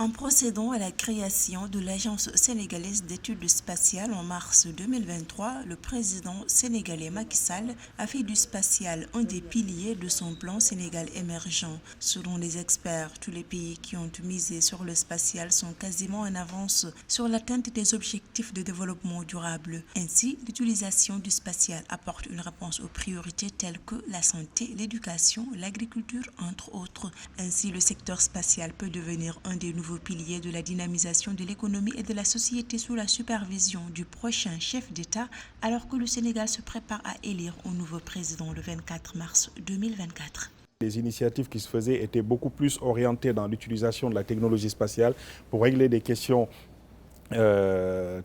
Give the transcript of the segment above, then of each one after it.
En procédant à la création de l'Agence sénégalaise d'études spatiales en mars 2023, le président sénégalais Macky Sall a fait du spatial un des piliers de son plan Sénégal émergent. Selon les experts, tous les pays qui ont misé sur le spatial sont quasiment en avance sur l'atteinte des objectifs de développement durable. Ainsi, l'utilisation du spatial apporte une réponse aux priorités telles que la santé, l'éducation, l'agriculture, entre autres. Ainsi, le secteur spatial peut devenir un des nouveau pilier de la dynamisation de l'économie et de la société sous la supervision du prochain chef d'État, alors que le Sénégal se prépare à élire un nouveau président le 24 mars 2024. Les initiatives qui se faisaient étaient beaucoup plus orientées dans l'utilisation de la technologie spatiale pour régler des questions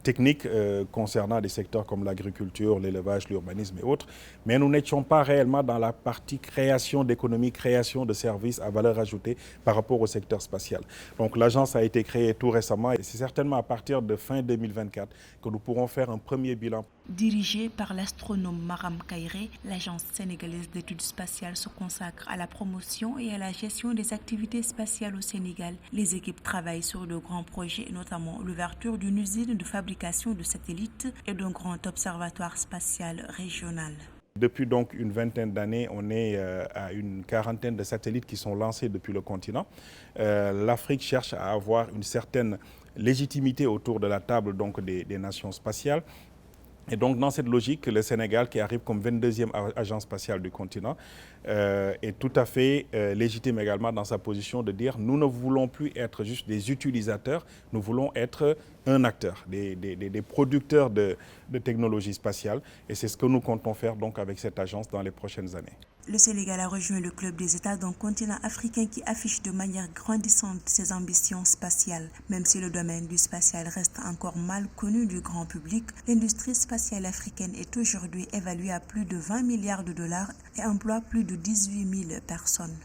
techniques concernant des secteurs comme l'agriculture, l'élevage, l'urbanisme et autres. Mais nous n'étions pas réellement dans la partie création d'économie, création de services à valeur ajoutée par rapport au secteur spatial. Donc l'agence a été créée tout récemment et c'est certainement à partir de fin 2024 que nous pourrons faire un premier bilan. Dirigée par l'astronome Maram Kairé, l'Agence sénégalaise d'études spatiales se consacre à la promotion et à la gestion des activités spatiales au Sénégal. Les équipes travaillent sur de grands projets, notamment l'ouverture d'une usine de fabrication de satellites et d'un grand observatoire spatial régional. Depuis donc une vingtaine d'années, on est à une quarantaine de satellites qui sont lancés depuis le continent. L'Afrique cherche à avoir une certaine légitimité autour de la table donc des nations spatiales. Et donc, dans cette logique, le Sénégal, qui arrive comme 22e agence spatiale du continent, est tout à fait légitime également dans sa position de dire nous ne voulons plus être juste des utilisateurs, nous voulons être un acteur, des producteurs de technologies spatiales. Et c'est ce que nous comptons faire donc avec cette agence dans les prochaines années. Le Sénégal a rejoint le club des États d'un continent africain qui affiche de manière grandissante ses ambitions spatiales. Même si le domaine du spatial reste encore mal connu du grand public, l'industrie spatiale africaine est aujourd'hui évaluée à plus de 20 milliards de dollars et emploie plus de 18 000 personnes.